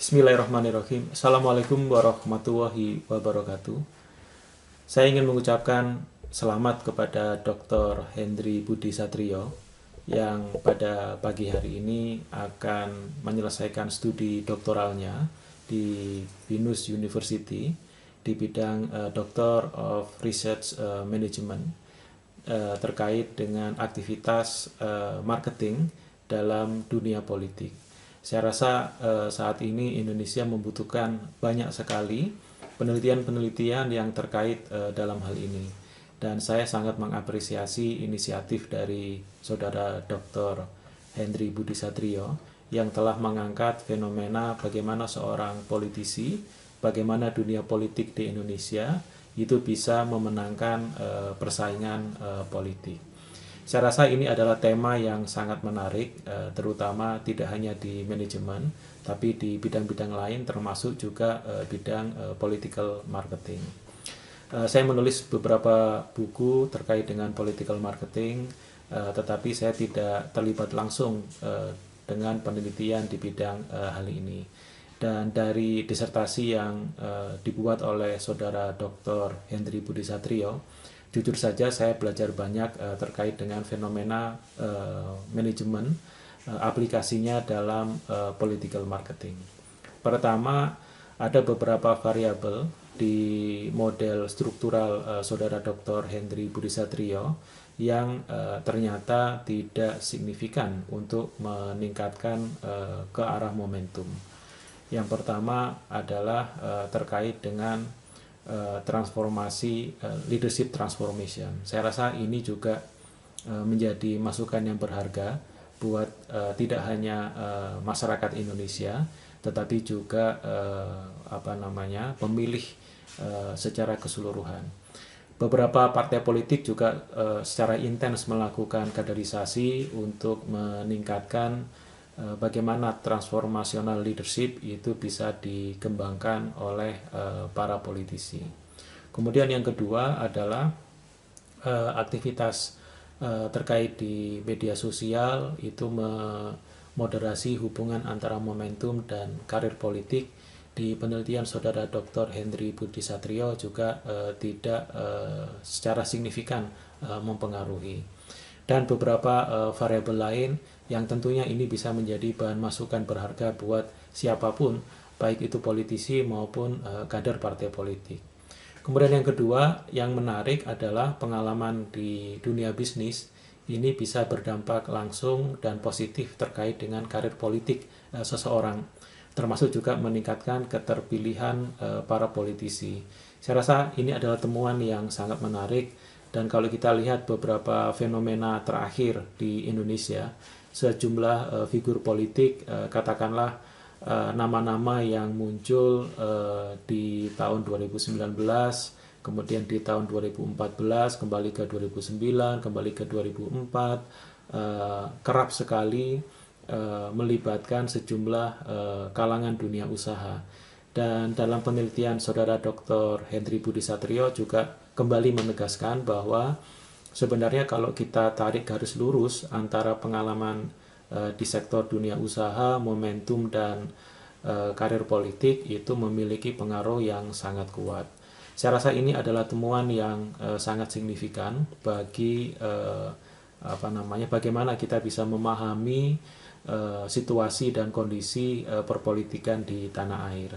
Bismillahirrahmanirrahim. Assalamualaikum warahmatullahi wabarakatuh. Saya ingin mengucapkan selamat kepada Dr. Hendry Budi Satrio yang pada pagi hari ini akan menyelesaikan studi doktoralnya di Binus University di bidang Doctor of Research Management terkait dengan aktivitas marketing dalam dunia politik. Saya rasa saat ini Indonesia membutuhkan banyak sekali penelitian-penelitian yang terkait dalam hal ini. Dan saya sangat mengapresiasi inisiatif dari Saudara Dr. Hendry Budi Satrio yang telah mengangkat fenomena bagaimana seorang politisi, bagaimana dunia politik di Indonesia itu bisa memenangkan persaingan politik. Saya rasa ini adalah tema yang sangat menarik, terutama tidak hanya di manajemen, tapi di bidang-bidang lain termasuk juga bidang political marketing. Saya menulis beberapa buku terkait dengan political marketing, tetapi saya tidak terlibat langsung dengan penelitian di bidang hal ini. Dan dari disertasi yang dibuat oleh Saudara Dr. Hendry Budi Satrio, jujur saja saya belajar banyak terkait dengan fenomena manajemen aplikasinya dalam political marketing. Pertama, ada beberapa variabel di model struktural Saudara Dr. Hendry Budi Satrio yang ternyata tidak signifikan untuk meningkatkan ke arah momentum. Yang pertama adalah terkait dengan transformasi leadership transformation. Saya rasa ini juga menjadi masukan yang berharga buat tidak hanya masyarakat Indonesia, tetapi juga pemilih secara keseluruhan. Beberapa partai politik juga secara intens melakukan kaderisasi untuk meningkatkan bagaimana transformational leadership itu bisa dikembangkan oleh para politisi. Kemudian yang kedua adalah aktivitas terkait di media sosial itu memoderasi hubungan antara momentum dan karir politik. Di penelitian Saudara Dr. Hendry Budi Satrio juga tidak secara signifikan mempengaruhi. Dan beberapa variabel lain yang tentunya ini bisa menjadi bahan masukan berharga buat siapapun, baik itu politisi maupun kader partai politik. Kemudian yang kedua, yang menarik adalah pengalaman di dunia bisnis. Ini bisa berdampak langsung dan positif terkait dengan karir politik seseorang, termasuk juga meningkatkan keterpilihan para politisi. Saya rasa ini adalah temuan yang sangat menarik. Dan kalau kita lihat beberapa fenomena terakhir di Indonesia, sejumlah figur politik, katakanlah nama-nama yang muncul di tahun 2019, kemudian di tahun 2014, kembali ke 2009, kembali ke 2004, kerap sekali melibatkan sejumlah kalangan dunia usaha. Dan dalam penelitian Saudara Dr. Hendry Budi Satrio juga kembali menegaskan bahwa sebenarnya kalau kita tarik garis lurus antara pengalaman di sektor dunia usaha, momentum, dan karir politik itu memiliki pengaruh yang sangat kuat. Saya rasa ini adalah temuan yang sangat signifikan bagi bagaimana kita bisa memahami situasi dan kondisi perpolitikan di tanah air.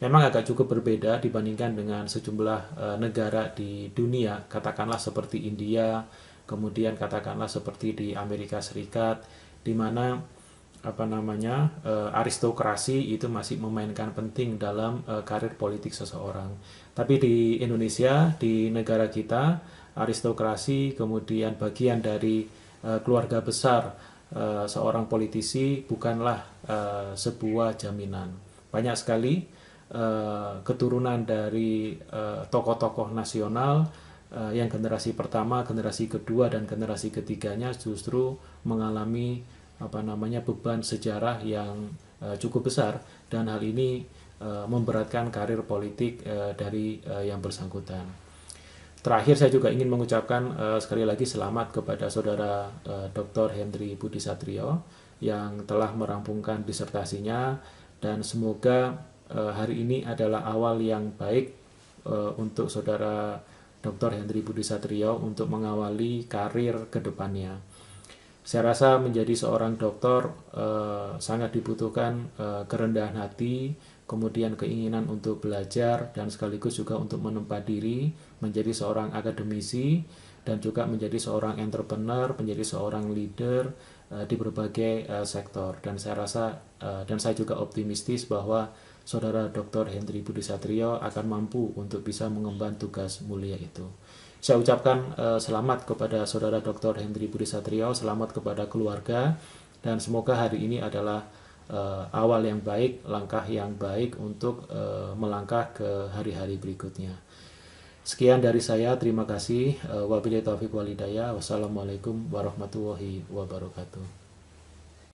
Memang agak cukup berbeda dibandingkan dengan sejumlah negara di dunia, katakanlah seperti India, kemudian katakanlah seperti di Amerika Serikat, di mana aristokrasi itu masih memainkan penting dalam karir politik seseorang. Tapi di Indonesia, di negara kita, aristokrasi kemudian bagian dari keluarga besar seorang politisi bukanlah sebuah jaminan. Banyak sekali keturunan dari tokoh-tokoh nasional yang generasi pertama, generasi kedua, dan generasi ketiganya justru mengalami beban sejarah yang cukup besar, dan hal ini memberatkan karir politik dari yang bersangkutan. Terakhir saya juga ingin mengucapkan sekali lagi selamat kepada Saudara Dr. Hendry Budi Satrio yang telah merampungkan disertasinya dan semoga hari ini adalah awal yang baik untuk Saudara Dr. Hendry Budi Satrio untuk mengawali karir ke depannya. Saya rasa menjadi seorang dokter sangat dibutuhkan kerendahan hati, kemudian keinginan untuk belajar, dan sekaligus juga untuk menempa diri menjadi seorang akademisi, dan juga menjadi seorang entrepreneur, menjadi seorang leader di berbagai sektor. Dan saya rasa dan saya juga optimistis bahwa Saudara Dr. Hendry Budi Satrio akan mampu untuk bisa mengemban tugas mulia itu. Saya ucapkan selamat kepada Saudara Dr. Hendry Budi Satrio, selamat kepada keluarga, dan semoga hari ini adalah awal yang baik, langkah yang baik untuk melangkah ke hari-hari berikutnya. Sekian dari saya, terima kasih. Wabillahi taufiq wal hidayah. Wassalamualaikum warahmatullahi wabarakatuh.